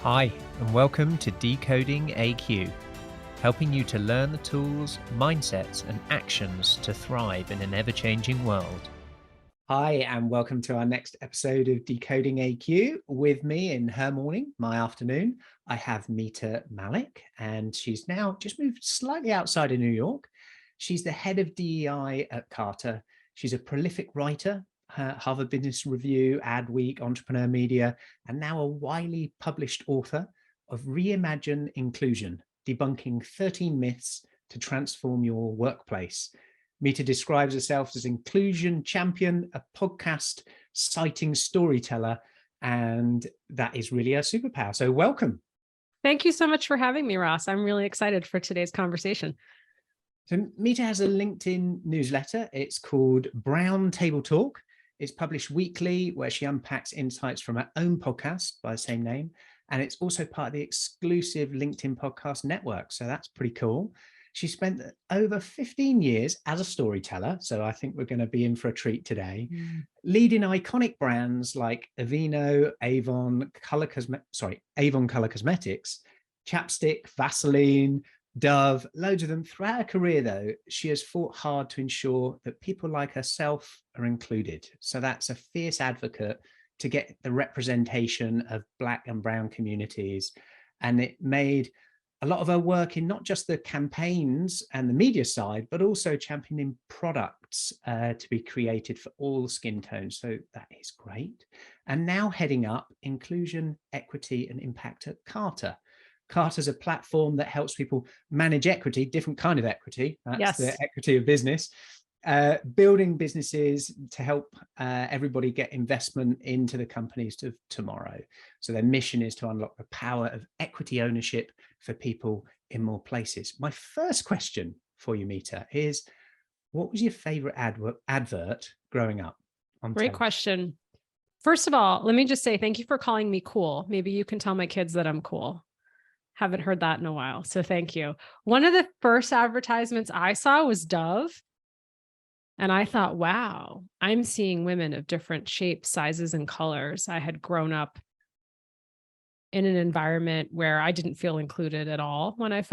Hi, and welcome to Decoding AQ, helping you to learn the tools, mindsets, and actions to thrive in an ever-changing world. Hi, and welcome to our next episode of Decoding AQ. With me in her morning, my afternoon, I have Mita Mallick, and she's now just moved slightly outside of New York. She's the head of DEI at Carter. She's a prolific writer, Harvard Business Review, Adweek, Entrepreneur Media, and now a Wiley published author of Reimagine Inclusion, Debunking 13 Myths to Transform Your Workplace. Mita describes herself as inclusion champion, a podcast citing storyteller, and that is really her superpower. So welcome. Thank you so much for having me, Ross. I'm really excited for today's conversation. So Mita has a LinkedIn newsletter. It's called Brown Table Talk. It's published weekly, where she unpacks insights from her own podcast by the same name. And it's also part of the exclusive LinkedIn podcast network. So that's pretty cool. She spent over 15 years as a storyteller, so I think we're going to be in for a treat today, leading iconic brands like AVEENO, AVON Color Cosmetics, Chapstick, Vaseline, Dove, loads of them. Throughout her career, though, she has fought hard to ensure that people like herself are included. So that's a fierce advocate to get the representation of Black and brown communities. And it made a lot of her work in not just the campaigns and the media side, but also championing products to be created for all skin tones. So that is great. And now heading up inclusion, equity, and impact at Carter. Carter's a platform that helps people manage equity, different kind of equity. That's the equity of business. Building businesses to help everybody get investment into the companies of tomorrow. So their mission is to unlock the power of equity ownership for people in more places. My first question for you, Mita, is what was your favorite advert growing up? Great question. First of all, let me just say thank you for calling me cool. Maybe you can tell my kids that I'm cool. Haven't heard that in a while, so thank you. One of the first advertisements I saw was Dove. And I thought, wow, I'm seeing women of different shapes, sizes, and colors. I had grown up in an environment where I didn't feel included at all when I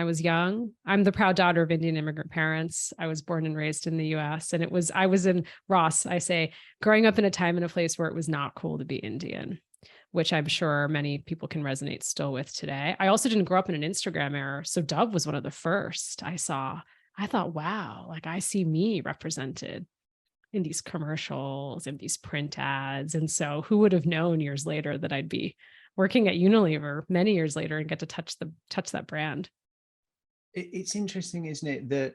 was young. I'm the proud daughter of Indian immigrant parents. I was born and raised in the US. And I was in Ross, I say, growing up in a time and a place where it was not cool to be Indian, which I'm sure many people can resonate still with today. I also didn't grow up in an Instagram era. So Dove was one of the first I saw. I thought, wow, like I see me represented in these commercials and these print ads. And so who would have known years later that I'd be working at Unilever many years later and get to touch that brand. It's interesting, isn't it, that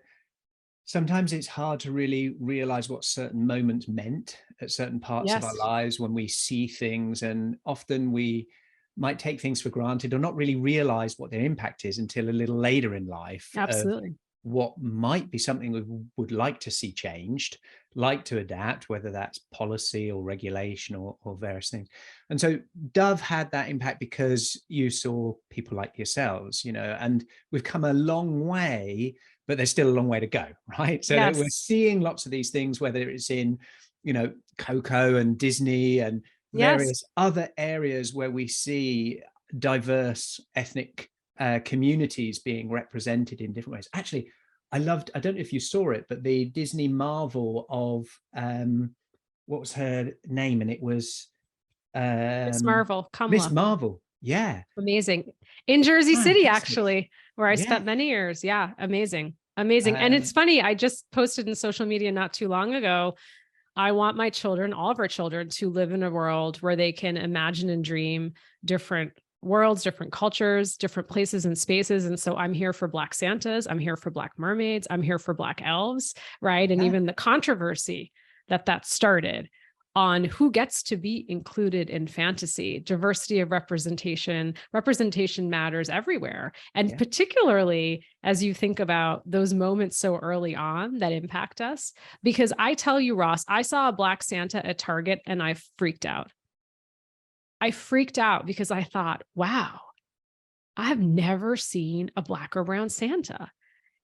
sometimes it's hard to really realize what certain moments meant at certain parts of our lives when we see things. And often we might take things for granted or not really realize what their impact is until a little later in life. Absolutely. What might be something we would like to see changed, like to adapt, whether that's policy or regulation or various things. And so Dove had that impact because you saw people like yourselves, and we've come a long way, but there's still a long way to go, right? So we're seeing lots of these things, whether it's in, Coco and Disney and various other areas where we see diverse ethnic communities being represented in different ways. Actually, I don't know if you saw it, but the Disney Marvel of what was her name? And it was Miss Marvel, Kamala. Miss Marvel. Yeah. Amazing. In Jersey City, actually, where I spent many years. Yeah. Amazing. Amazing. And it's funny. I just posted in social media not too long ago. I want my children, all of our children, to live in a world where they can imagine and dream different worlds, different cultures, different places and spaces. And so I'm here for Black Santas. I'm here for Black mermaids. I'm here for Black elves, right? And even the controversy that started on who gets to be included in fantasy, diversity of representation matters everywhere. And particularly as you think about those moments so early on that impact us, because I tell you, Ross, I saw a Black Santa at Target and I freaked out. I freaked out because I thought, wow, I've never seen a Black or brown Santa.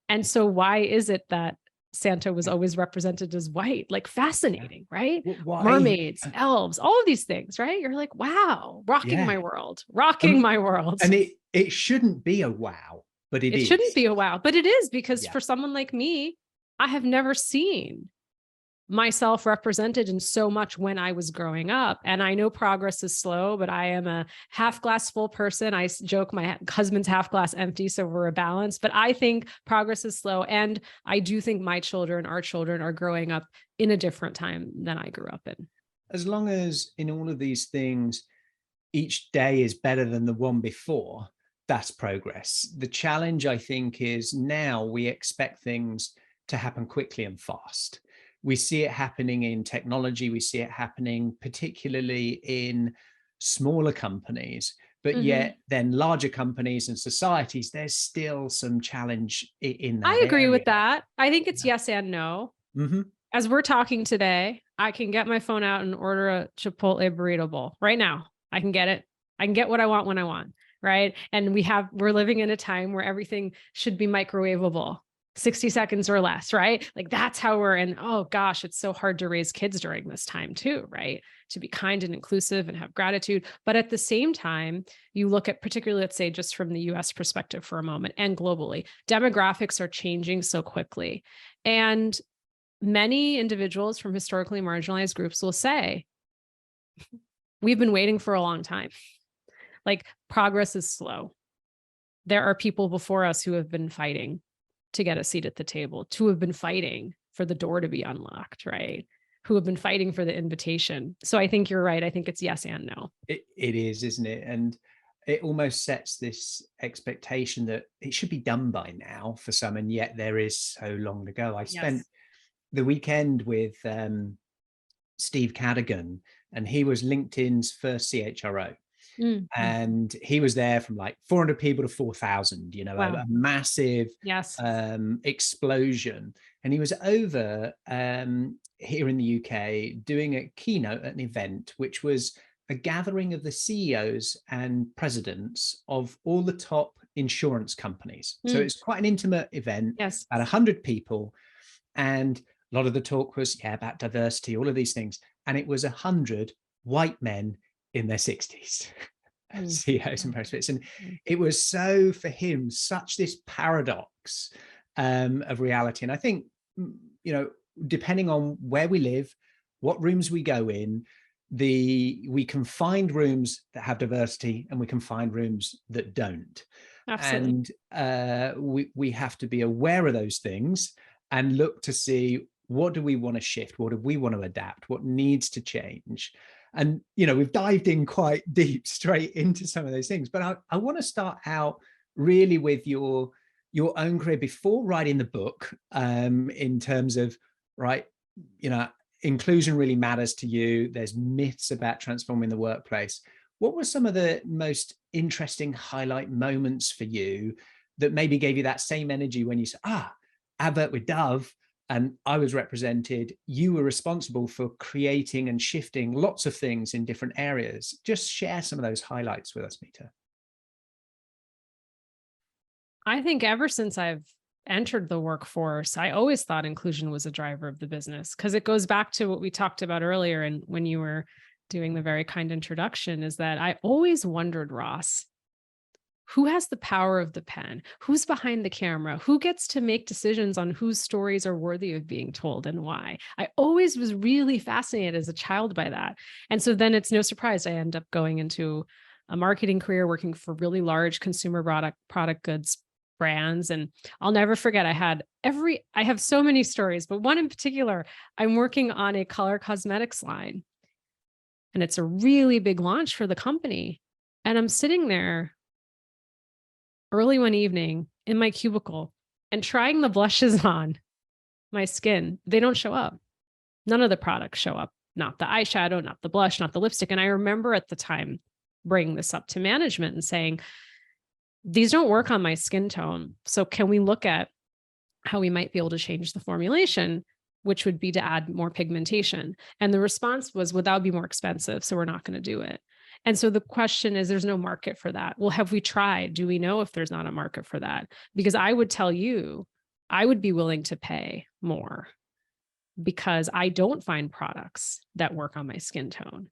And so why is it that Santa was always represented as white, like fascinating, right? Why? Mermaids, elves, all of these things, right? You're like, wow, rocking my world, rocking my world. And it shouldn't be a wow, but it is. Shouldn't be a wow, but it is, because for someone like me, I have never seen myself represented in so much when I was growing up. And I know progress is slow, but I am a half glass full person. I joke my husband's half glass empty, so we're a balance, but I think progress is slow. And I do think our children are growing up in a different time than I grew up in. As long as in all of these things, each day is better than the one before, that's progress. The challenge, I think, is now we expect things to happen quickly and fast. We see it happening in technology. We see it happening particularly in smaller companies, but yet then larger companies and societies, there's still some challenge in that. I agree with that. I think it's yes and no. As we're talking today, I can get my phone out and order a Chipotle burrito bowl right now. I can get it. I can get what I want when I want, right? And we're living in a time where everything should be microwavable. 60 seconds or less, right? Like that's how we're in. Oh gosh, it's so hard to raise kids during this time too, right? To be kind and inclusive and have gratitude. But at the same time, you look at particularly, let's say just from the US perspective for a moment and globally, demographics are changing so quickly. And many individuals from historically marginalized groups will say, we've been waiting for a long time. Like progress is slow. There are people before us who have been fighting to get a seat at the table, to have been fighting for the door to be unlocked, right? Who have been fighting for the invitation. So I think you're right. I think it's yes and no. It is, isn't it? And it almost sets this expectation that it should be done by now for some, and yet there is so long to go. I spent the weekend with Steve Cadigan, and he was LinkedIn's first CHRO. And he was there from like 400 people to 4,000, you know, a massive explosion. And he was over here in the UK doing a keynote at an event, which was a gathering of the CEOs and presidents of all the top insurance companies. So it's quite an intimate event, about 100 people. And a lot of the talk was about diversity, all of these things. And it was 100 white men in their 60s, CEOs and presidents. And it was so, for him, such this paradox of reality. And I think, you know, depending on where we live, what rooms we go in, we can find rooms that have diversity and we can find rooms that don't. Absolutely. And we have to be aware of those things and look to see, what do we want to shift? What do we want to adapt? What needs to change? And, you know, we've dived in quite deep straight into some of those things, but I want to start out really with your own career before writing the book, in terms of, right, you know, inclusion really matters to you. There's myths about transforming the workplace. What were some of the most interesting highlight moments for you that maybe gave you that same energy when you said, advert with Dove, and I was represented, you were responsible for creating and shifting lots of things in different areas. Just share some of those highlights with us, Mita. I think ever since I've entered the workforce, I always thought inclusion was a driver of the business, because it goes back to what we talked about earlier. And when you were doing the very kind introduction, is that I always wondered, Ross, who has the power of the pen? Who's behind the camera? Who gets to make decisions on whose stories are worthy of being told and why? I always was really fascinated as a child by that. And so then it's no surprise I end up going into a marketing career, working for really large consumer product goods brands. And I'll never forget, I have so many stories, but one in particular, I'm working on a color cosmetics line, and it's a really big launch for the company. And I'm sitting there early one evening in my cubicle and trying the blushes on my skin. They don't show up. None of the products show up, not the eyeshadow, not the blush, not the lipstick. And I remember at the time bringing this up to management and saying, these don't work on my skin tone. So can we look at how we might be able to change the formulation, which would be to add more pigmentation? And the response was, well, that would be more expensive, so we're not going to do it. And so the question is, there's no market for that. Well, have we tried? Do we know if there's not a market for that? Because I would tell you I would be willing to pay more because I don't find products that work on my skin tone.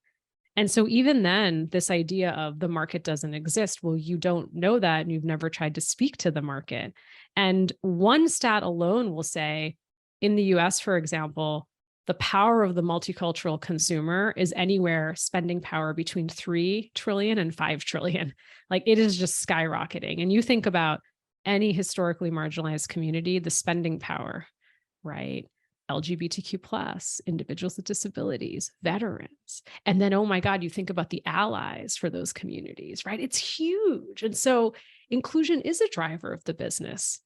And so even then, this idea of the market doesn't exist, well, you don't know that and you've never tried to speak to the market. And one stat alone will say, in the US, for example, the power of the multicultural consumer is anywhere spending power between 3 trillion and 5 trillion. Like, it is just skyrocketing. And you think about any historically marginalized community, the spending power, right? LGBTQ+, individuals with disabilities, veterans. And then, oh my God, you think about the allies for those communities, right? It's huge. And so inclusion is a driver of the business.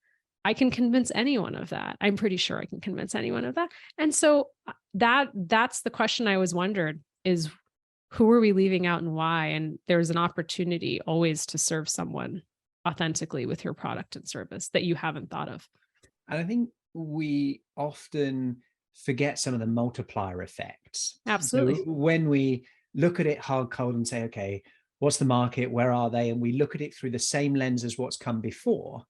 I can convince anyone of that. I'm pretty sure I can convince anyone of that. And so that's the question I always wondered is, who are we leaving out and why? And there's an opportunity always to serve someone authentically with your product and service that you haven't thought of. And I think we often forget some of the multiplier effects. Absolutely. So when we look at it hard cold and say, okay, what's the market? Where are they? And we look at it through the same lens as what's come before,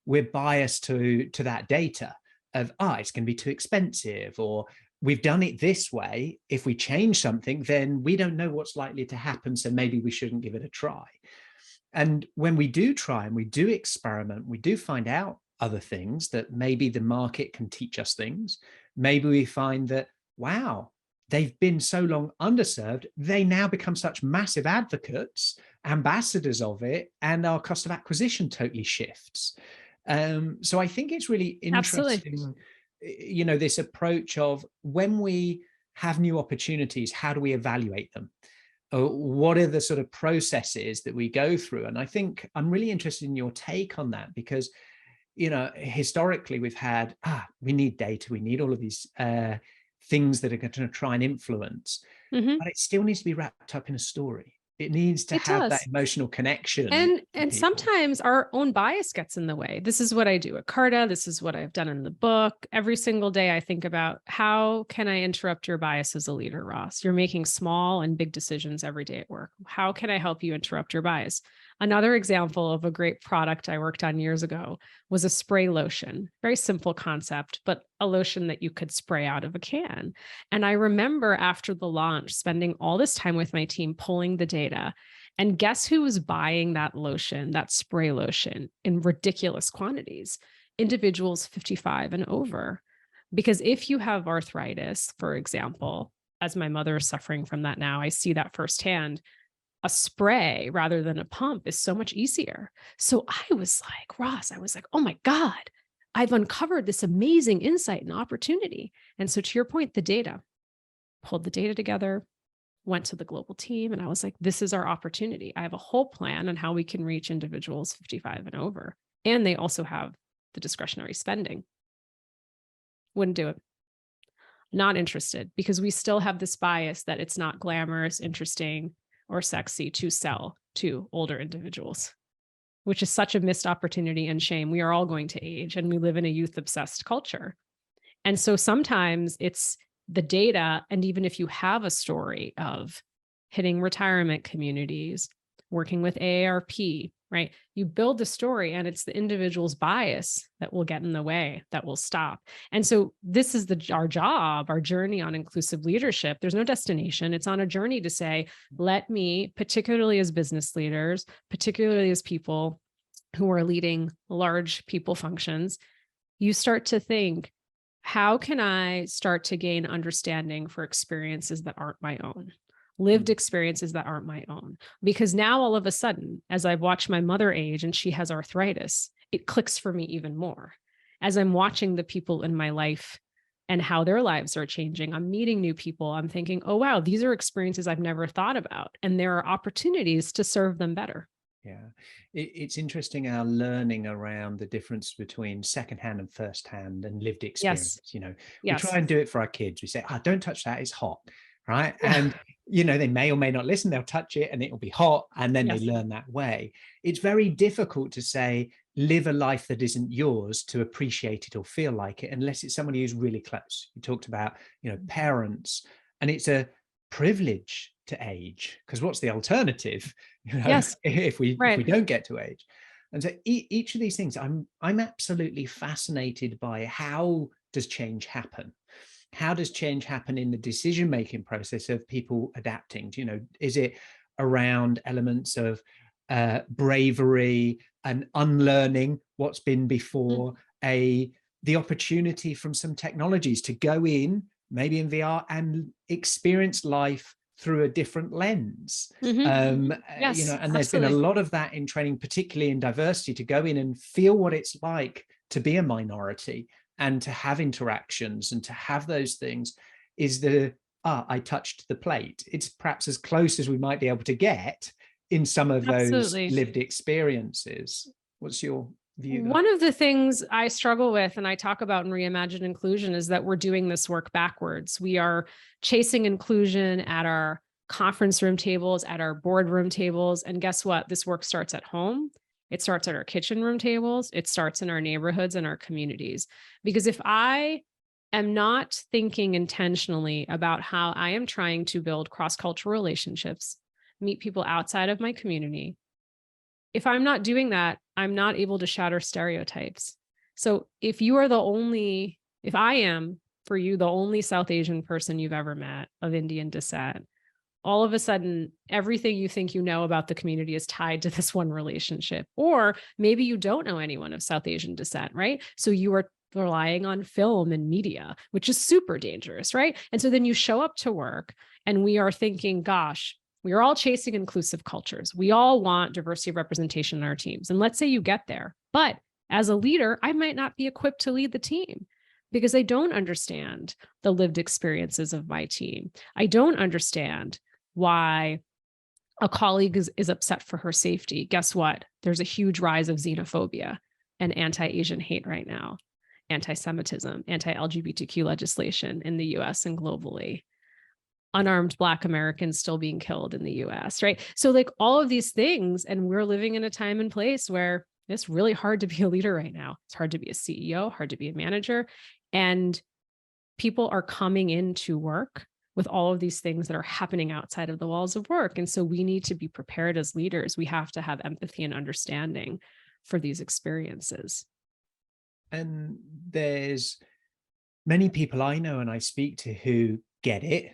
we're biased to that data of, it's going to be too expensive, or we've done it this way. If we change something, then we don't know what's likely to happen. So maybe we shouldn't give it a try. And when we do try and we do experiment, we do find out other things that maybe the market can teach us things. Maybe we find that, wow, they've been so long underserved, they now become such massive advocates, ambassadors of it, and our cost of acquisition totally shifts. So I think it's really interesting, Absolutely. This approach of when we have new opportunities, how do we evaluate them? What are the sort of processes that we go through? And I think I'm really interested in your take on that, because historically we've had, we need data, we need all of these things that are going to try and influence, but it still needs to be wrapped up in a story. It needs to have that emotional connection. And sometimes our own bias gets in the way. This is what I do at Carta. This is what I've done in the book. Every single day I think about, how can I interrupt your bias as a leader, Ross? You're making small and big decisions every day at work. How can I help you interrupt your bias? Another example of a great product I worked on years ago was a spray lotion. Very simple concept, but a lotion that you could spray out of a can. And I remember after the launch, spending all this time with my team, pulling the data. And guess who was buying that lotion, that spray lotion, in ridiculous quantities? Individuals 55 and over. Because if you have arthritis, for example, as my mother is suffering from that now, I see that firsthand. A spray rather than a pump is so much easier. So I was like, Ross, oh my God, I've uncovered this amazing insight and opportunity. And so to your point, the data, pulled the data together, went to the global team, and I was like, this is our opportunity. I have a whole plan on how we can reach individuals 55 and over. And they also have the discretionary spending. Wouldn't do it. Not interested, because we still have this bias that it's not glamorous, interesting, or sexy to sell to older individuals, which is such a missed opportunity and shame. We are all going to age, and we live in a youth-obsessed culture. And so sometimes it's the data, and even if you have a story of hitting retirement communities, working with AARP, right? You build the story, and it's the individual's bias that will get in the way, that will stop. And so this is our job, our journey on inclusive leadership. There's no destination. It's on a journey to say, let me, particularly as business leaders, particularly as people who are leading large people functions, you start to think, how can I start to gain understanding for experiences that aren't my own? Lived experiences that aren't my own. Because now all of a sudden, as I've watched my mother age and she has arthritis, it clicks for me even more. As I'm watching the people in my life and how their lives are changing, I'm meeting new people. I'm thinking, oh, wow, these are experiences I've never thought about. And there are opportunities to serve them better. Yeah, it's interesting, our learning around the difference between secondhand and firsthand and lived experience. Yes. We try and do it for our kids. We say, don't touch that, it's hot. Right. And, they may or may not listen, they'll touch it and it'll be hot. And then they learn that way. It's very difficult to say, live a life that isn't yours to appreciate it or feel like it, unless it's somebody who's really close. You talked about, parents, and it's a privilege to age, because what's the alternative? If we don't get to age. And so each of these things, I'm absolutely fascinated by how does change happen? How does change happen in the decision-making process of people adapting? You know, is it around elements of bravery and unlearning what's been before, the opportunity from some technologies to go in, maybe in VR, and experience life through a different lens. Yes, You know, and there's been a lot of that in training, particularly in diversity, to go in and feel what it's like to be a minority and to have interactions and to have those things. Is I touched the plate. It's perhaps as close as we might be able to get in some of those lived experiences. What's your view? One of the things I struggle with, and I talk about in Reimagine Inclusion, is that we're doing this work backwards. We are chasing inclusion at our conference room tables, at our boardroom tables. And guess what? This work starts at home. It starts at our kitchen room tables. It starts in our neighborhoods and our communities. Because if I am not thinking intentionally about how I am trying to build cross-cultural relationships, meet people outside of my community, if I'm not doing that, I'm not able to shatter stereotypes. So if you are if I am, for you, the only South Asian person you've ever met of Indian descent, all of a sudden, everything you think you know about the community is tied to this one relationship. Or maybe you don't know anyone of South Asian descent, right? So you are relying on film and media, which is super dangerous, right? And so then you show up to work and we are thinking, gosh, we are all chasing inclusive cultures. We all want diversity of representation in our teams. And let's say you get there, but as a leader, I might not be equipped to lead the team because I don't understand the lived experiences of my team. I don't understand why a colleague is upset for her safety. Guess what? There's a huge rise of xenophobia and anti-Asian hate right now, anti-Semitism, anti-LGBTQ legislation in the US and globally. Unarmed Black Americans still being killed in the US, right? So like all of these things, and we're living in a time and place where it's really hard to be a leader right now. It's hard to be a CEO, hard to be a manager. And people are coming into work with all of these things that are happening outside of the walls of work. And so we need to be prepared as leaders. We have to have empathy and understanding for these experiences. And there's many people I know and I speak to who get it,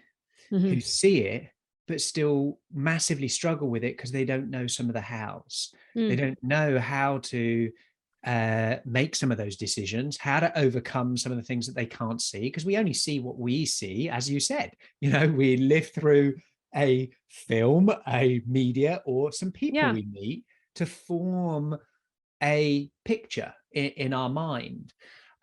who see it, but still massively struggle with it because they don't know some of the hows. They don't know how to make some of those decisions, how to overcome some of the things that they can't see, because we only see what we see, as you said. You know, we live through a film, a media, or some people we meet to form a picture in our mind.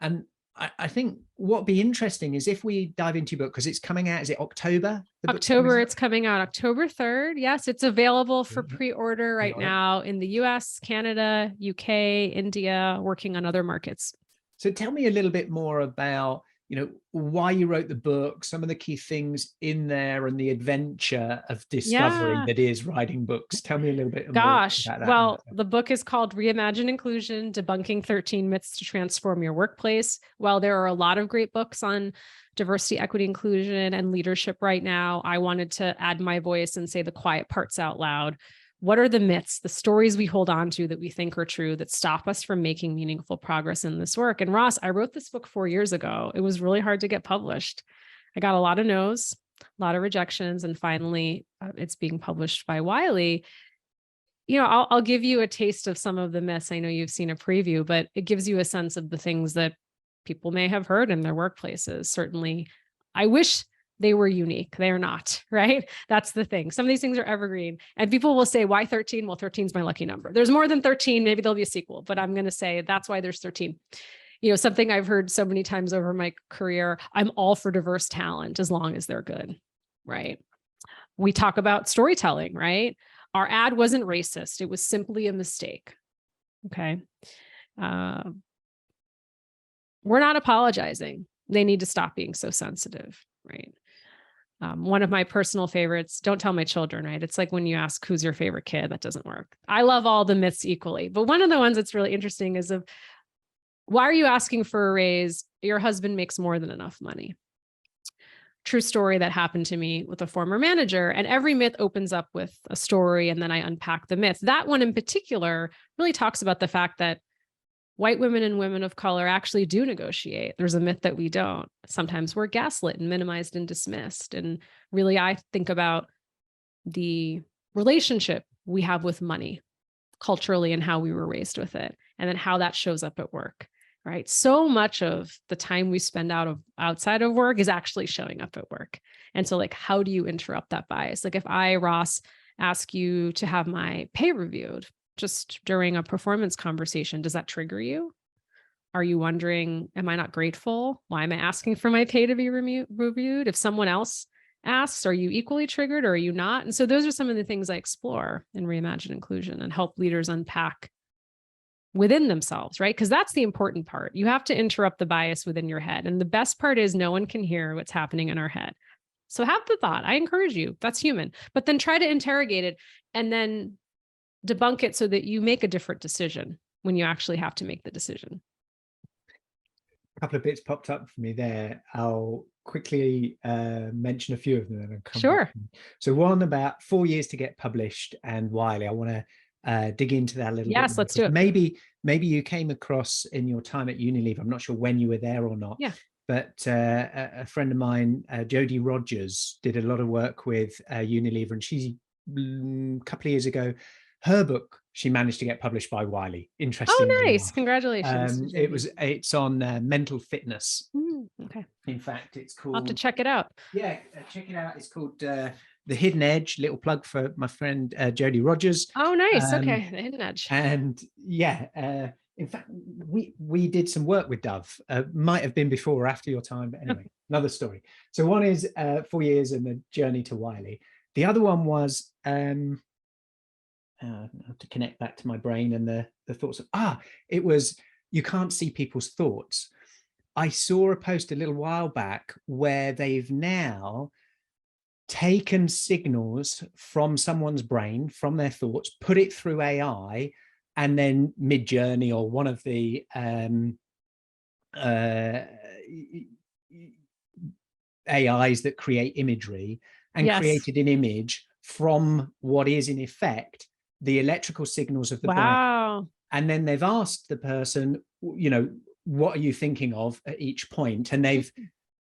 And I think what'd be interesting is if we dive into your book, because it's coming out, is it October? October, it's coming out October 3rd. Yes, it's available for pre-order right now in the US, Canada, UK, India, working on other markets. So tell me a little bit more about, you know, why you wrote the book, some of the key things in there, and the adventure of discovery that is writing books. Tell me a little bit more about that. Well, the book is called Reimagine Inclusion, Debunking 13 Myths to Transform Your Workplace. While there are a lot of great books on diversity, equity, inclusion, and leadership right now, I wanted to add my voice and say the quiet parts out loud. What are the myths, the stories we hold on to that we think are true that stop us from making meaningful progress in this work? And Ross, I wrote this book 4 years ago. It was really hard to get published. I got a lot of no's, a lot of rejections, and finally it's being published by Wiley. You know, I'll give you a taste of some of the myths. I know you've seen a preview, but it gives you a sense of the things that people may have heard in their workplaces. Certainly, I wish they were unique. They are not, right? That's the thing. Some of these things are evergreen. And people will say, why 13? Well, 13 is my lucky number. There's more than 13. Maybe there'll be a sequel, but I'm going to say that's why there's 13. You know, something I've heard so many times over my career, I'm all for diverse talent as long as they're good, right? We talk about storytelling, right? Our ad wasn't racist. It was simply a mistake. Okay. We're not apologizing. They need to stop being so sensitive, right? One of my personal favorites, don't tell my children, right? It's like when you ask who's your favorite kid, that doesn't work. I love all the myths equally, but one of the ones that's really interesting is of why are you asking for a raise? Your husband makes more than enough money. true story that happened to me with a former manager. And every myth opens up with a story, and then I unpack the myth. That one in particular really talks about the fact that white women and women of color actually do negotiate. There's a myth that we don't. Sometimes we're gaslit and minimized and dismissed. And really, I think about the relationship we have with money culturally and how we were raised with it, and then how that shows up at work, right? So much of the time we spend outside of work is actually showing up at work. And so like, how do you interrupt that bias? Like if I, Ross, ask you to have my pay reviewed just during a performance conversation, does that trigger you? Are you wondering, am I not grateful? Why am I asking for my pay to be reviewed? If someone else asks, are you equally triggered or are you not? And so those are some of the things I explore in Reimagine Inclusion and help leaders unpack within themselves, right? Because that's the important part. You have to interrupt the bias within your head. And the best part is no one can hear what's happening in our head. So have the thought. I encourage you. That's human. But then try to interrogate it and then debunk it so that you make a different decision when you actually have to make the decision. A couple of bits popped up for me there. I'll quickly mention a few of them and then come Sure. back. So one about 4 years to get published and Wiley. I want to dig into that a little bit. Yes, let's do it. Maybe you came across in your time at Unilever. I'm not sure when you were there or not. Yeah. But a friend of mine, Jody Rodgers, did a lot of work with Unilever, and she a couple of years ago, her book she managed to get published by Wiley. Interesting. Oh, nice! Congratulations. It's on mental fitness. Okay. In fact, it's called. I'll have to check it out. Yeah, check it out. It's called The Hidden Edge. Little plug for my friend Jody Rodgers. Oh, nice. Okay, The Hidden Edge. And yeah, in fact, we did some work with Dove. Might have been before or after your time, but anyway, another story. So one is 4 years and the journey to Wiley. The other one was I have to connect back to my brain and the thoughts of it was you can't see people's thoughts. I saw a post a little while back where they've now taken signals from someone's brain, from their thoughts, put it through AI, and then Mid-Journey or one of the AIs that create imagery, and created an image from what is in effect the electrical signals of the brain. And then they've asked the person, what are you thinking of at each point? And they've,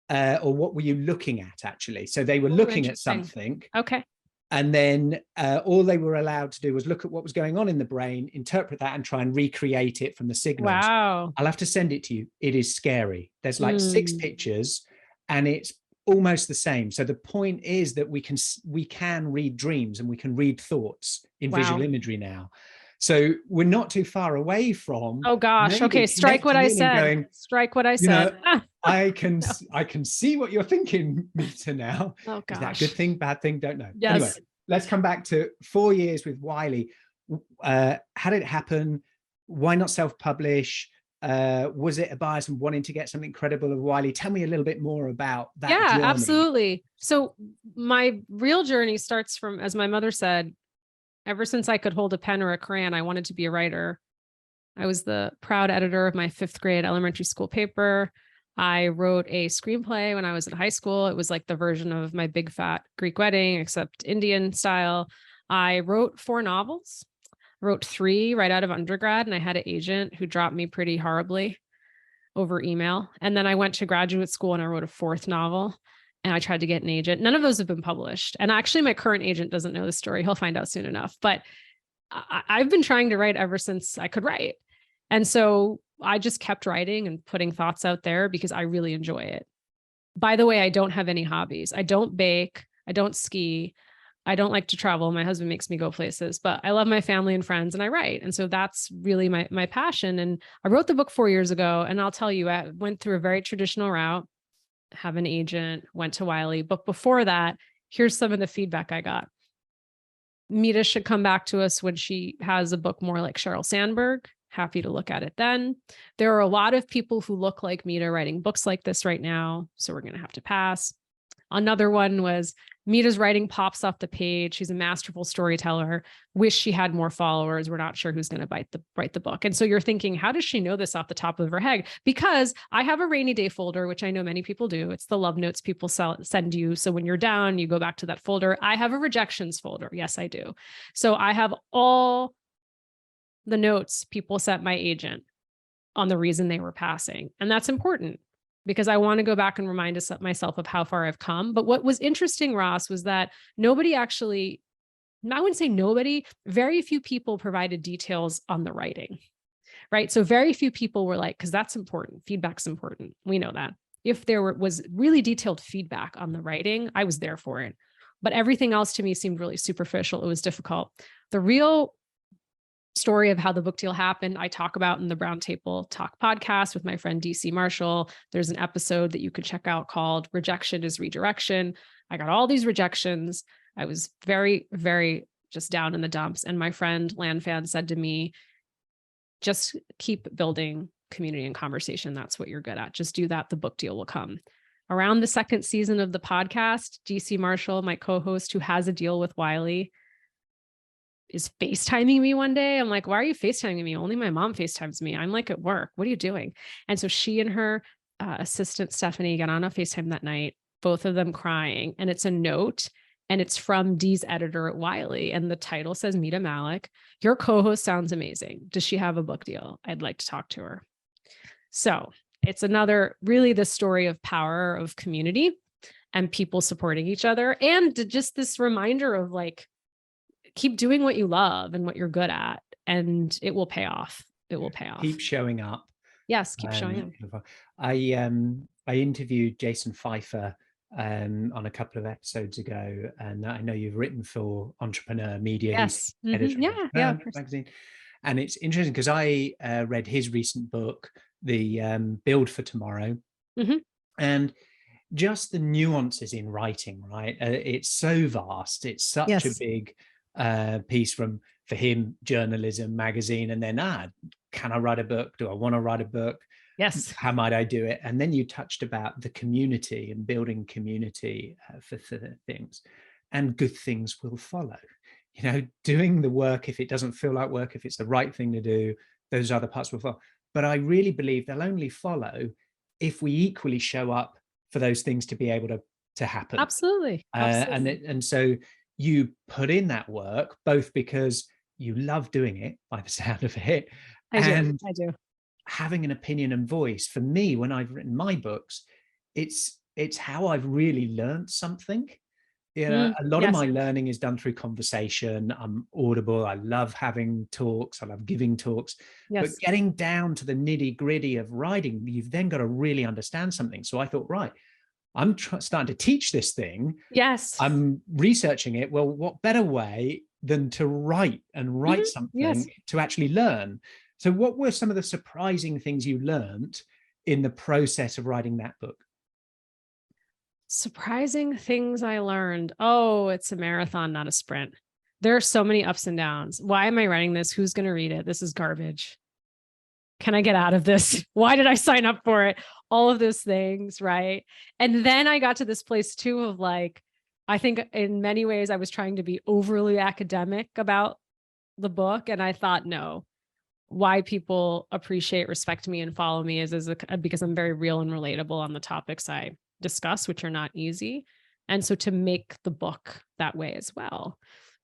or what were you looking at actually? So they were looking at something. Okay. And then all they were allowed to do was look at what was going on in the brain, interpret that, and try and recreate it from the signals. Wow. I'll have to send it to you. It is scary. There's like 6 pictures and it's almost the same. So the point is that we can read dreams and we can read thoughts in visual imagery now. So we're not too far away from. Oh gosh. Okay. Strike what I said. Strike what I said. I can see what you're thinking, Mita, now. Oh gosh. Is that a good thing, bad thing? Don't know. Yes. Anyway, let's come back to 4 years with Wiley. How did it happen? Why not self-publish? Was it a bias and wanting to get something credible of Wiley? Tell me a little bit more about that. Yeah, journey. Absolutely. So my real journey starts from, as my mother said, ever since I could hold a pen or a crayon, I wanted to be a writer. I was the proud editor of my 5th grade elementary school paper. I wrote a screenplay when I was in high school. It was like the version of My Big Fat Greek Wedding, except Indian style. I wrote 4 novels. Wrote 3 right out of undergrad, and I had an agent who dropped me pretty horribly over email. And then I went to graduate school and I wrote a 4th novel, and I tried to get an agent. None of those have been published. And actually my current agent doesn't know the story. He'll find out soon enough, but I've been trying to write ever since I could write. And so I just kept writing and putting thoughts out there because I really enjoy it. By the way, I don't have any hobbies. I don't bake. I don't ski. I don't like to travel. My husband makes me go places, but I love my family and friends and I write. And so that's really my passion. And I wrote the book 4 years ago. And I'll tell you, I went through a very traditional route, have an agent, went to Wiley. But before that, here's some of the feedback I got. Mita should come back to us when she has a book more like Sheryl Sandberg. Happy to look at it then. There are a lot of people who look like Mita writing books like this right now. So we're going to have to pass. Another one was Mita's writing pops off the page. She's a masterful storyteller. Wish she had more followers. We're not sure who's going to write the book. And so you're thinking, how does she know this off the top of her head? Because I have a rainy day folder, which I know many people do. It's the love notes people send you. So when you're down, you go back to that folder. I have a rejections folder. Yes, I do. So I have all the notes people sent my agent on the reason they were passing. And that's important because I want to go back and remind myself of how far I've come. But what was interesting, Ross, was that nobody actually, I wouldn't say nobody, very few people provided details on the writing, right? So very few people were like, because that's important. Feedback's important. We know that. If there was really detailed feedback on the writing, I was there for it. But everything else to me seemed really superficial. It was difficult. The real story of how the book deal happened, I talk about in the Brown Table Talk podcast with my friend DC Marshall. There's an episode that you can check out called Rejection is Redirection. I got all these rejections. I was very, very just down in the dumps. And my friend Lanfan said to me, just keep building community and conversation. That's what you're good at. Just do that. The book deal will come. Around the second season of the podcast, DC Marshall, my co-host who has a deal with Wiley, is FaceTiming me one day. I'm like, why are you FaceTiming me? Only my mom FaceTimes me. I'm like at work. What are you doing? And so she and her assistant, Stephanie, got on a FaceTime that night, both of them crying. And it's a note and it's from Dee's editor at Wiley. And the title says, Mita Mallick, your co-host sounds amazing. Does she have a book deal? I'd like to talk to her. So it's another, really the story of power of community and people supporting each other. And just this reminder of like, keep doing what you love and what you're good at, and it will pay off. It will pay off. Keep showing up. Yes, keep showing up. I interviewed Jason Pfeiffer on a couple of episodes ago, and I know you've written for Entrepreneur Media. Yes, editor yeah, magazine. And it's interesting because I read his recent book, The Build for Tomorrow, and just the nuances in writing, right? It's so vast. It's such a big piece for him, journalism, magazine, and then can I write a book? Do I want to write a book? Yes. How might I do it? And then you touched about the community and building community for things, and good things will follow. You know, doing the work, if it doesn't feel like work, if it's the right thing to do, those other parts will follow. But I really believe they'll only follow if we equally show up for those things to be able to happen. Absolutely. And so you put in that work, both because you love doing it by the sound of it, I do. Having an opinion and voice. For me, when I've written my books, it's how I've really learned something. You know, a lot of my learning is done through conversation. I'm audible. I love having talks. I love giving talks. But getting down to the nitty gritty of writing, you've then got to really understand something. So I thought, right, I'm starting to teach this thing. Yes. I'm researching it. Well, what better way than to write something to actually learn? So what were some of the surprising things you learned in the process of writing that book? Surprising things I learned. Oh, it's a marathon, not a sprint. There are so many ups and downs. Why am I writing this? Who's going to read it? This is garbage. Can I get out of this? Why did I sign up for it? All of those things, right? And then I got to this place too of like, I think in many ways I was trying to be overly academic about the book. And I thought, no, why people appreciate, respect me, and follow me is because I'm very real and relatable on the topics I discuss, which are not easy. And so to make the book that way as well,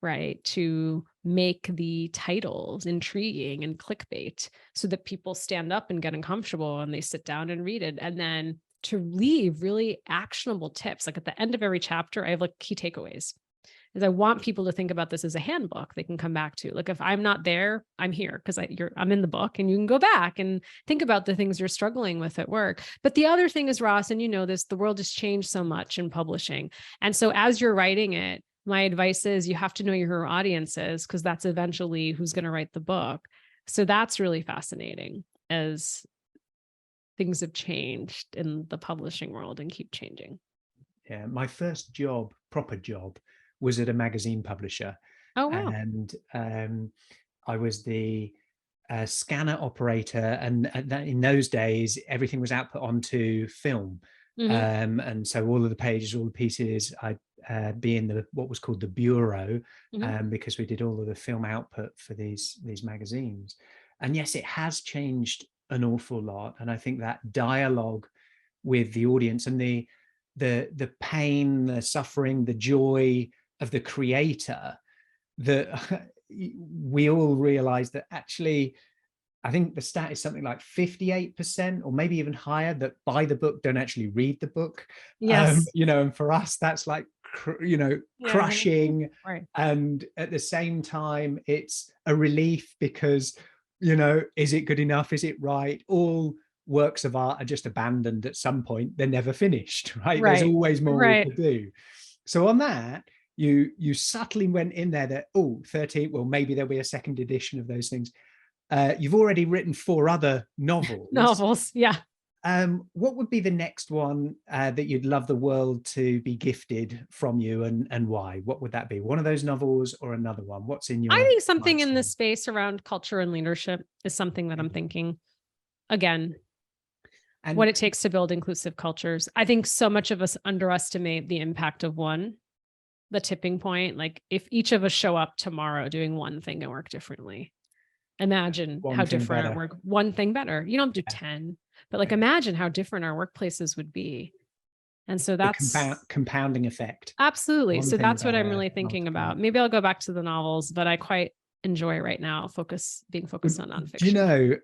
right? To make the titles intriguing and clickbait so that people stand up and get uncomfortable and they sit down and read it. And then to leave really actionable tips. Like at the end of every chapter, I have like key takeaways. Is I want people to think about this as a handbook they can come back to. Like if I'm not there, I'm here because I'm in the book, and you can go back and think about the things you're struggling with at work. But the other thing is, Ross, and you know this, the world has changed so much in publishing. And so as you're writing it, my advice is you have to know who your audience is, because that's eventually who's going to write the book. So that's really fascinating as things have changed in the publishing world and keep changing. Yeah, my first job, proper job, was at a magazine publisher. Oh, wow. And I was the scanner operator. And in those days, everything was output onto film. And so all of the pages, all the pieces, I'd be in what was called the bureau, because we did all of the film output for these magazines. And yes, it has changed an awful lot. And I think that dialogue with the audience and the pain, the suffering, the joy of the creator, that we all realize that actually, I think the stat is something like 58% or maybe even higher that buy the book don't actually read the book. Yes. And for us, that's like, crushing. Right. And at the same time, it's a relief because, is it good enough? Is it right? All works of art are just abandoned at some point. They're never finished, right? There's always more we could do. So on that, you subtly went in there that, 13, well, maybe there'll be a second edition of those things. You've already written 4 other novels. Yeah. What would be the next one that you'd love the world to be gifted from you, and why? What would that be? One of those novels or another one? What's in your I think something in mindset? the space around culture and leadership is something that I'm thinking again, and what it takes to build inclusive cultures. I think so much of us underestimate the impact of one, the tipping point. Like if each of us show up tomorrow doing one thing and work differently, imagine how different our work, one thing better. You don't have to do 10, but like imagine how different our workplaces would be. And so that's the compounding effect. Absolutely. So that's what I'm really thinking about. Maybe I'll go back to the novels, but I quite enjoy right now being focused on nonfiction. Do you know,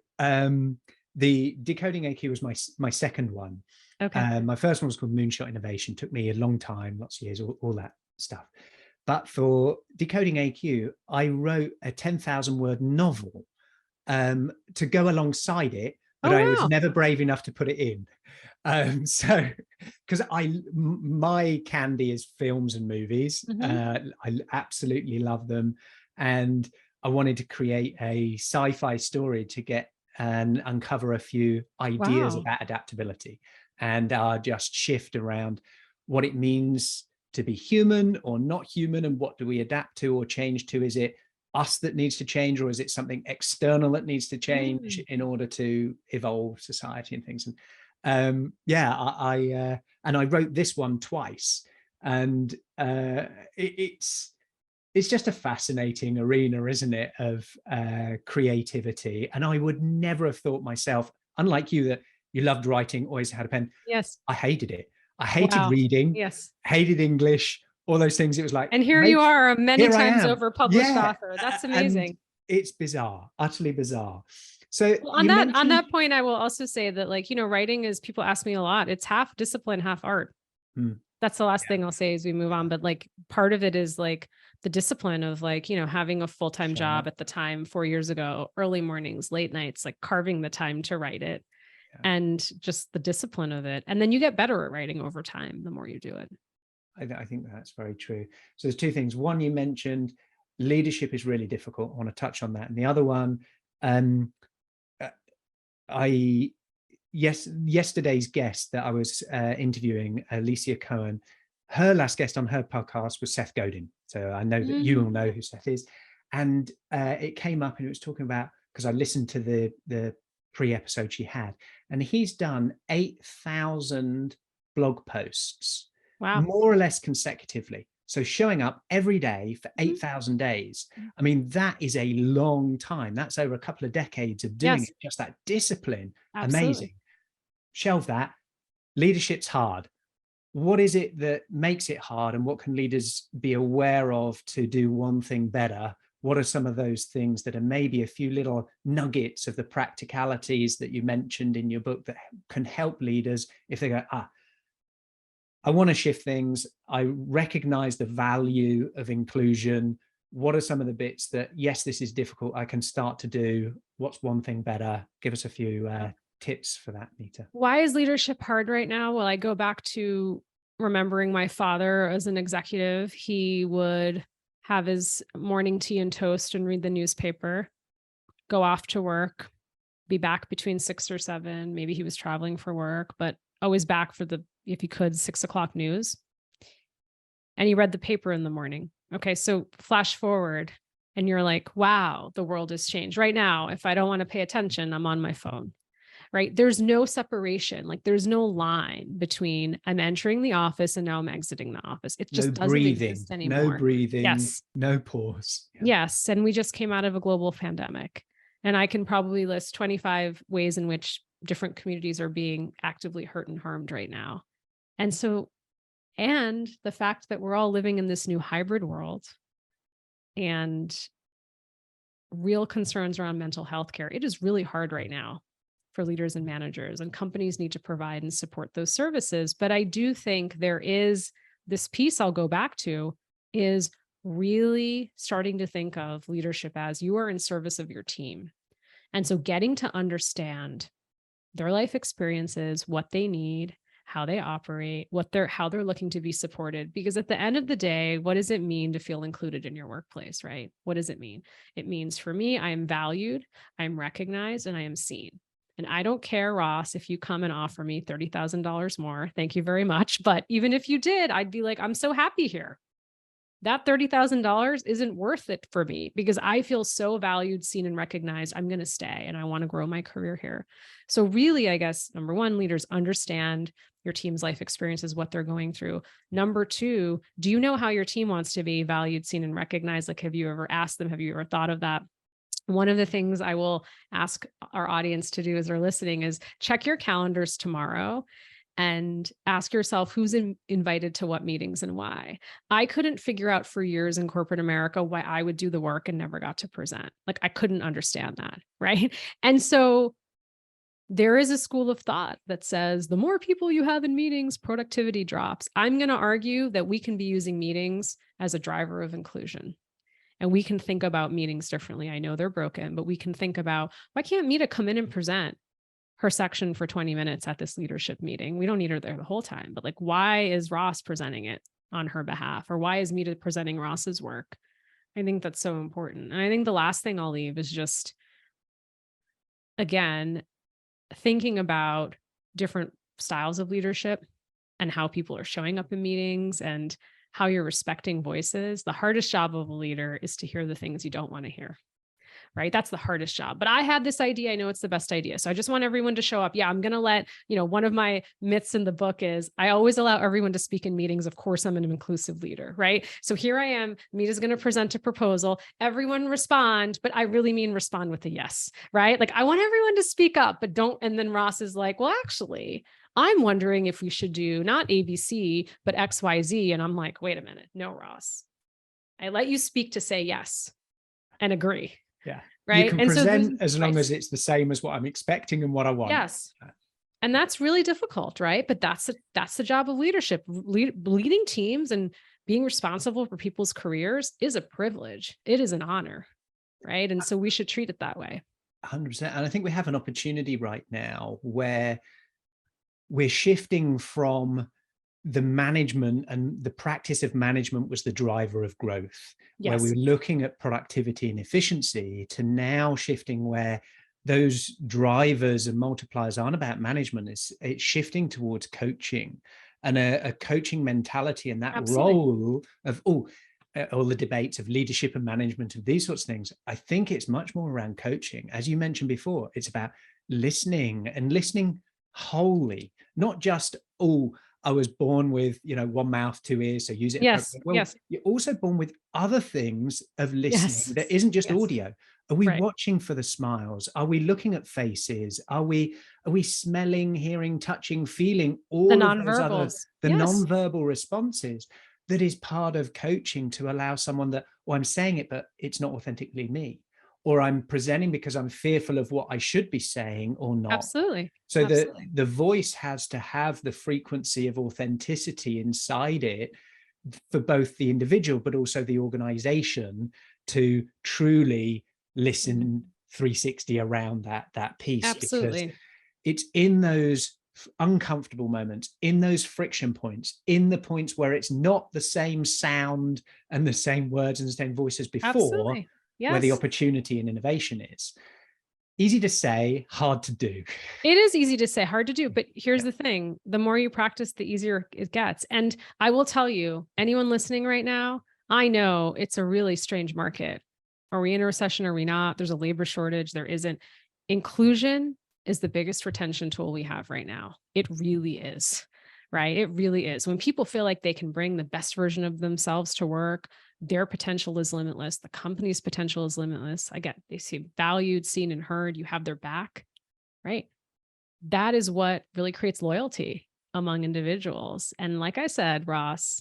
the Decoding AQ was my second one. Okay. My first one was called Moonshot Innovation. Took me a long time, lots of years, all that stuff. But for Decoding AQ, I wrote a 10,000 word novel to go alongside it, but I was never brave enough to put it in. So, because my candy is films and movies. I absolutely love them. And I wanted to create a sci-fi story to get and uncover a few ideas about adaptability and just shift around what it means to be human or not human, and what do we adapt to or change to? Is it us that needs to change, or is it something external that needs to change in order to evolve society and things? And I wrote this one twice, and it's just a fascinating arena, isn't it, of creativity. And I would never have thought myself, unlike you, that you loved writing, always had a pen. Yes. I hated it. I hated reading, hated English, all those things. It was like, and here you are, many times over published author. That's amazing. And it's bizarre, utterly bizarre. So on that point, I will also say that, like, writing is, people ask me a lot, it's half discipline, half art. That's the last thing I'll say as we move on. But like, part of it is like the discipline of like, having a full-time job at the time 4 years ago, early mornings, late nights, like carving the time to write it. And just the discipline of it. And then you get better at writing over time, the more you do it. I think that's very true. So there's 2 things. One, you mentioned leadership is really difficult. I want to touch on that. And the other one, yesterday's guest that I was interviewing, Alicia Cohen, her last guest on her podcast was Seth Godin. So I know that you all know who Seth is. And it came up and it was talking about, because I listened to the pre-episode she had, and he's done 8,000 blog posts, more or less consecutively. So showing up every day for 8,000 days. I mean, that is a long time. That's over a couple of decades of doing it. Just that discipline. Absolutely. Amazing. Shelve that. Leadership's hard. What is it that makes it hard, and what can leaders be aware of to do one thing better? What are some of those things that are maybe a few little nuggets of the practicalities that you mentioned in your book that can help leaders if they go, I want to shift things. I recognize the value of inclusion. What are some of the bits that, yes, this is difficult, I can start to do? What's one thing better? Give us a few tips for that, Mita. Why is leadership hard right now? Well, I go back to remembering my father as an executive. He would have his morning tea and toast and read the newspaper, go off to work, be back between 6 or 7. Maybe he was traveling for work, but always back for if he could, 6 o'clock news. And he read the paper in the morning. Okay. So flash forward and you're like, wow, the world has changed right now. If I don't want to pay attention, I'm on my phone. right? There's no separation. Like there's no line between I'm entering the office and now I'm exiting the office. It just doesn't exist anymore. No breathing, Yes. no pause. Yeah. Yes. And we just came out of a global pandemic. And I can probably list 25 ways in which different communities are being actively hurt and harmed right now. And so, and the fact that we're all living in this new hybrid world and real concerns around mental health care, it is really hard right now for leaders and managers, and companies need to provide and support those services. But I do think there is this piece I'll go back to is really starting to think of leadership as you are in service of your team. And so getting to understand their life experiences, what they need, how they operate, how they're looking to be supported. Because at the end of the day, what does it mean to feel included in your workplace, right? What does it mean? It means for me, I am valued, I'm recognized, and I am seen. And I don't care, Ross, if you come and offer me $30,000 more, thank you very much. But even if you did, I'd be like, I'm so happy here. That $30,000 isn't worth it for me because I feel so valued, seen, and recognized. I'm going to stay and I want to grow my career here. So really, I guess, number one, leaders understand your team's life experiences, what they're going through. Number two, do you know how your team wants to be valued, seen, and recognized? Like, have you ever asked them? Have you ever thought of that? One of the things I will ask our audience to do as they're listening is check your calendars tomorrow and ask yourself who's invited to what meetings and why. I couldn't figure out for years in corporate America why I would do the work and never got to present. Like I couldn't understand that, right? And so there is a school of thought that says the more people you have in meetings, productivity drops. I'm going to argue that we can be using meetings as a driver of inclusion. And we can think about meetings differently. I know they're broken, but we can think about, why can't Mita come in and present her section for 20 minutes at this leadership meeting? We don't need her there the whole time, but like, why is Ross presenting it on her behalf? Or why is Mita presenting Ross's work? I think that's so important. And I think the last thing I'll leave is just, again, thinking about different styles of leadership and how people are showing up in meetings and how you're respecting voices. The hardest job of a leader is to hear the things you don't want to hear, right? That's the hardest job. But I had this idea. I know it's the best idea. So I just want everyone to show up. Yeah, I'm going to let, one of my myths in the book is I always allow everyone to speak in meetings. Of course, I'm an inclusive leader, right? So here I am. Mita's going to present a proposal. Everyone respond, but I really mean respond with a yes, right? Like I want everyone to speak up, but don't. And then Ross is like, well, actually, I'm wondering if we should do not ABC, but XYZ. And I'm like, wait a minute. No, Ross. I let you speak to say yes and agree. Yeah. Right. You can and present as long as it's the same as what I'm expecting and what I want. Yes. And that's really difficult, right? But that's the job of leadership. Leading teams and being responsible for people's careers is a privilege. It is an honor, right? And so we should treat it that way. 100%. And I think we have an opportunity right now where we're shifting from the management, and the practice of management was the driver of growth, where we were looking at productivity and efficiency, to now shifting where those drivers and multipliers aren't about management. It's shifting towards coaching and a coaching mentality, and that role of all the debates of leadership and management of these sorts of things. I think it's much more around coaching. As you mentioned before, it's about listening and listening wholly, not just, I was born with, one mouth, two ears, so use it. Yes. Well, yes. You're also born with other things of listening that isn't just audio. Are we watching for the smiles? Are we looking at faces? Are we smelling, hearing, touching, feeling all the of those other, the nonverbal responses? That is part of coaching, to allow someone that, I'm saying it, but it's not authentically me. Or I'm presenting because I'm fearful of what I should be saying or not. Absolutely. So the voice has to have the frequency of authenticity inside it for both the individual, but also the organization, to truly listen 360 around that piece. Absolutely. Because it's in those uncomfortable moments, in those friction points, in the points where it's not the same sound and the same words and the same voice as before, where the opportunity and innovation is. Easy to say, hard to do. It is easy to say, hard to do. But here's the thing. The more you practice, the easier it gets. And I will tell you, anyone listening right now, I know it's a really strange market. Are we in a recession? Are we not? There's a labor shortage. There isn't. Inclusion is the biggest retention tool we have right now. It really is, right? It really is. When people feel like they can bring the best version of themselves to work, their potential is limitless. The company's potential is limitless. Again, they see valued, seen, and heard. You have their back, right? That is what really creates loyalty among individuals. And like I said, Ross,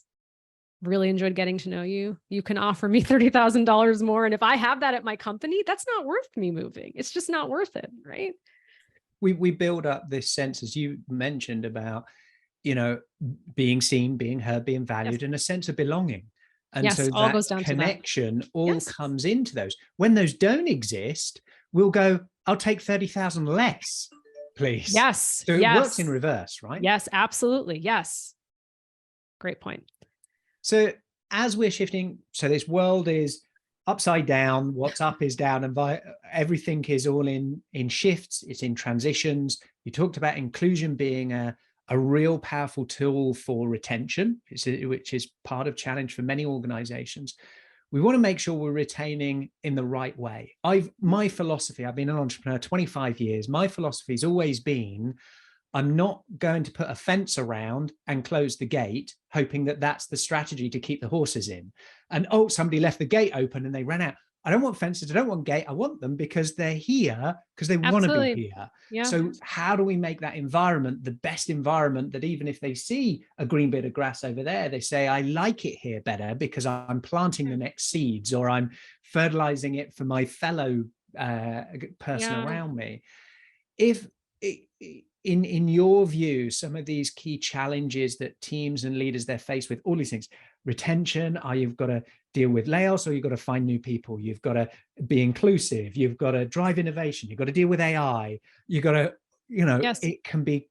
really enjoyed getting to know you. You can offer me $30,000 more. And if I have that at my company, that's not worth me moving. It's just not worth it, right? We build up this sense, as you mentioned, about, you know, being seen, being heard, being valued, and a sense of belonging. And yes, so all that goes down connection to that. all Yes. comes into those. When those don't exist, we'll go, I'll take 30,000 less, please. Yes. So it yes. works in reverse, right? Yes, absolutely. Yes. Great point. So as we're shifting, so this world is upside down, what's up is down, and everything is all in shifts, it's in transitions. You talked about inclusion being a real powerful tool for retention, which is part of challenge for many organizations. We want to make sure we're retaining in the right way. My philosophy, I've been an entrepreneur 25 years. My philosophy has always been, I'm not going to put a fence around and close the gate, hoping that that's the strategy to keep the horses in. And, oh, somebody left the gate open and they ran out. I don't want fences. I don't want gate. I want them because they're here, because they want to be here. Yeah. So how do we make that environment the best environment, that even if they see a green bit of grass over there, they say, I like it here better because I'm planting the next seeds, or I'm fertilizing it for my fellow person around me. If in your view, some of these key challenges that teams and leaders they're faced with, all these things, retention, you've got to deal with layoffs, or you've got to find new people, you've got to be inclusive, you've got to drive innovation, you've got to deal with AI, you've got to, it can be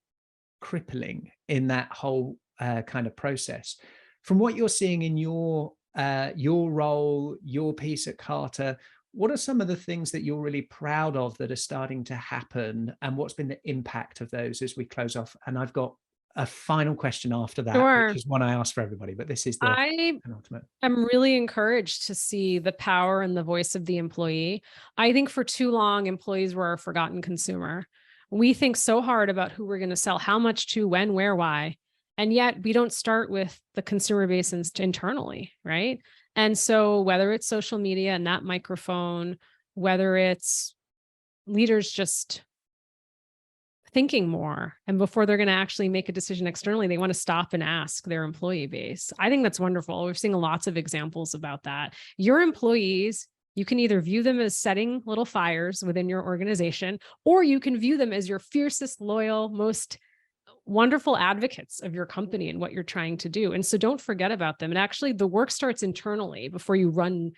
crippling in that whole kind of process. From what you're seeing in your role, your piece at Carter, what are some of the things that you're really proud of that are starting to happen, and what's been the impact of those as we close off? And I've got a final question after that, which is one I ask for everybody, but this is the penultimate. I'm really encouraged to see the power and the voice of the employee. I think for too long, employees were a forgotten consumer. We think so hard about who we're going to sell, how much to, when, where, why. And yet we don't start with the consumer base internally, right? And so whether it's social media and that microphone, whether it's leaders just thinking more, and before they're going to actually make a decision externally, they want to stop and ask their employee base. I think that's wonderful. We're seeing lots of examples about that. Your employees, you can either view them as setting little fires within your organization, or you can view them as your fiercest, loyal, most wonderful advocates of your company and what you're trying to do. And so don't forget about them. And actually the work starts internally before you run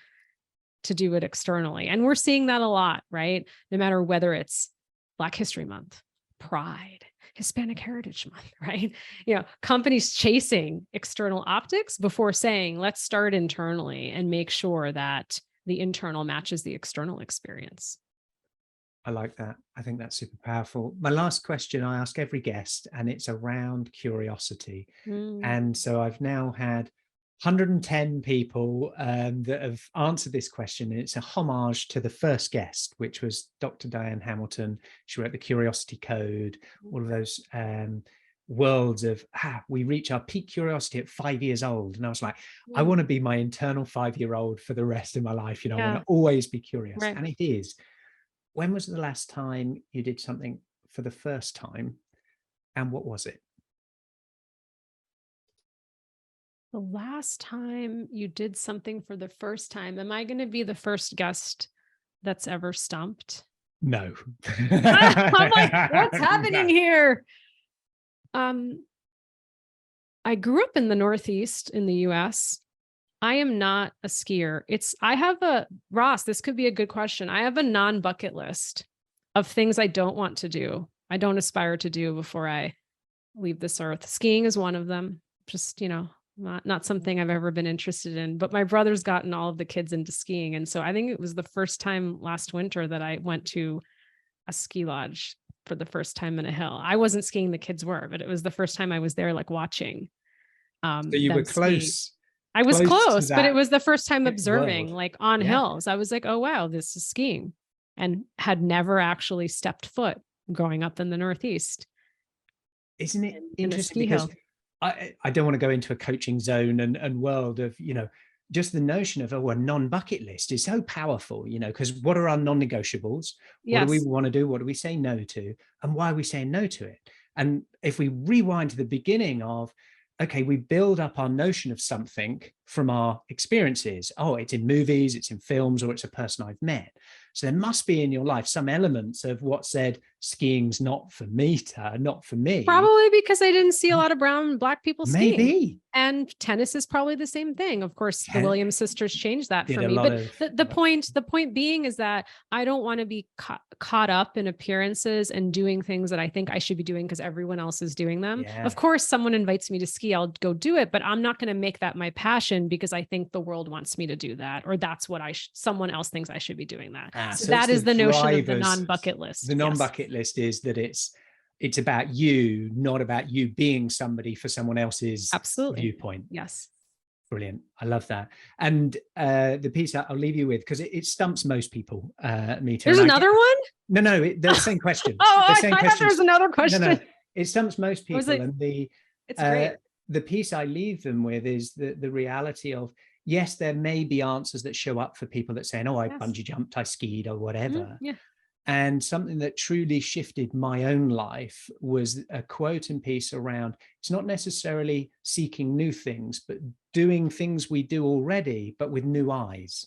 to do it externally. And we're seeing that a lot, right? No matter whether it's Black History Month, Pride, Hispanic Heritage Month, right? Companies chasing external optics before saying, let's start internally and make sure that the internal matches the external experience. I like that. I think that's super powerful. My last question I ask every guest, and it's around curiosity. And so I've now had 110 people that have answered this question. And it's a homage to the first guest, which was Dr. Diane Hamilton. She wrote the Curiosity Code, all of those worlds of, we reach our peak curiosity at 5 years old. And I was like, I want to be my internal 5-year-old for the rest of my life. I want to always be curious. Right. And it is. When was the last time you did something for the first time, and what was it? The last time you did something for the first time, am I going to be the first guest that's ever stumped? No. I'm like, what's happening here? I grew up in the Northeast in the US. I am not a skier. Ross, this could be a good question. I have a non-bucket list of things I don't want to do. I don't aspire to do before I leave this earth. Skiing is one of them. Just, not something I've ever been interested in, but my brother's gotten all of the kids into skiing. And so I think it was the first time last winter that I went to a ski lodge for the first time in a hill. I wasn't skiing, the kids were, but it was the first time I was there, like watching. So you were close. I was close, but it was the first time observing, world. like on hills. I was like, oh, wow, this is skiing, and had never actually stepped foot growing up in the Northeast. Isn't it in a interesting? ski Because hill. I don't want to go into a coaching zone and world of, just the notion of, a non-bucket list is so powerful, because what are our non-negotiables? What do we Yes. want to do? What do we say no to? And why are we saying no to it? And if we rewind to the beginning of, okay, we build up our notion of something from our experiences. Oh, it's in movies, it's in films, or it's a person I've met. So there must be in your life some elements of what said skiing's not for Mita, not for me. Probably because I didn't see a lot of brown and black people skiing. Maybe. And tennis is probably the same thing. Of course, the Williams sisters changed that Did for a me. lot But of- the point being is that I don't want to be caught up in appearances and doing things that I think I should be doing because everyone else is doing them. Yeah. Of course, someone invites me to ski, I'll go do it, but I'm not going to make that my passion because I think the world wants me to do that, or that's what someone else thinks I should be doing that. So that is the notion of the non-bucket list. The non-bucket list is that it's about you, not about you being somebody for someone else's viewpoint. Yes. Brilliant. I love that. And the piece I'll leave you with, because it stumps most people, Mita. There's another one? No, the same question. I thought there was another question. No, it stumps most people. Like, and it's great. The piece I leave them with is the reality of, yes, there may be answers that show up for people that saying, I bungee jumped, I skied, or whatever. Yeah. And something that truly shifted my own life was a quote and piece around, it's not necessarily seeking new things, but doing things we do already, but with new eyes.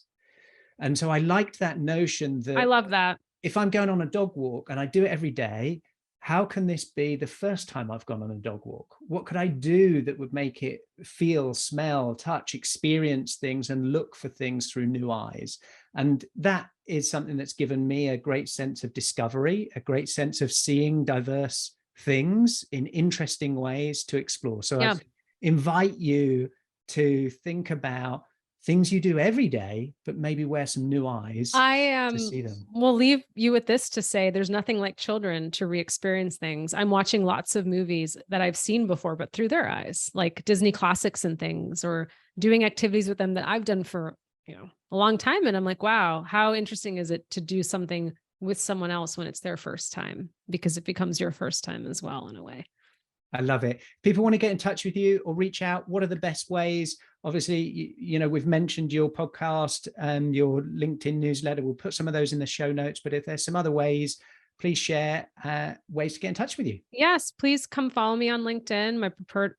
And so I liked that notion that I love that. If I'm going on a dog walk and I do it every day, how can this be the first time I've gone on a dog walk? What could I do that would make it feel, smell, touch, experience things and look for things through new eyes? And that is something that's given me a great sense of discovery, a great sense of seeing diverse things in interesting ways to explore. So I invite you to think about things you do every day, but maybe wear some new eyes to see them. We'll leave you with this to say, there's nothing like children to re-experience things. I'm watching lots of movies that I've seen before, but through their eyes, like Disney classics and things, or doing activities with them that I've done for, a long time. And I'm like, wow, how interesting is it to do something with someone else when it's their first time, because it becomes your first time as well, in a way. I love it. People want to get in touch with you or reach out. What are the best ways? Obviously, we've mentioned your podcast and your LinkedIn newsletter. We'll put some of those in the show notes, but if there's some other ways, please share ways to get in touch with you. Yes, please come follow me on LinkedIn,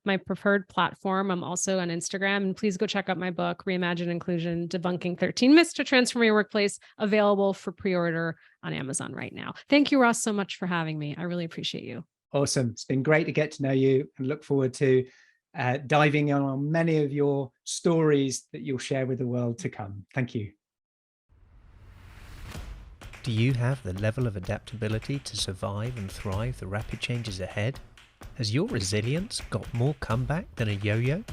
my preferred platform. I'm also on Instagram, and please go check out my book, Reimagine Inclusion, Debunking 13 Myths to Transform Your Workplace, available for pre-order on Amazon right now. Thank you, Ross, so much for having me. I really appreciate you. Awesome. It's been great to get to know you, and look forward to diving on many of your stories that you'll share with the world to come. Thank you. Do you have the level of adaptability to survive and thrive the rapid changes ahead? Has your resilience got more comeback than a yo-yo?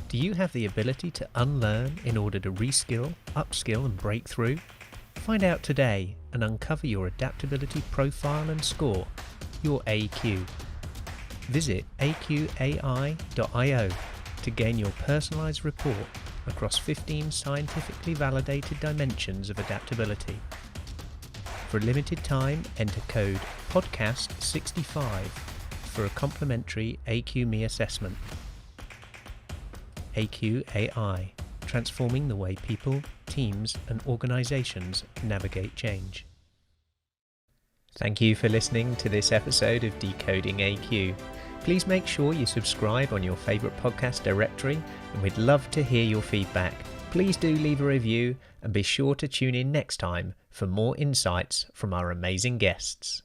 Do you have the ability to unlearn in order to reskill, upskill and break through? Find out today and uncover your adaptability profile and score, your AQ. Visit AQai.io to gain your personalized report across 15 scientifically validated dimensions of adaptability. For a limited time, enter code PODCAST65 for a complimentary AQ assessment. AQai, transforming the way people, teams, and organizations navigate change. Thank you for listening to this episode of Decoding AQ. Please make sure you subscribe on your favorite podcast directory, and we'd love to hear your feedback. Please do leave a review, and be sure to tune in next time for more insights from our amazing guests.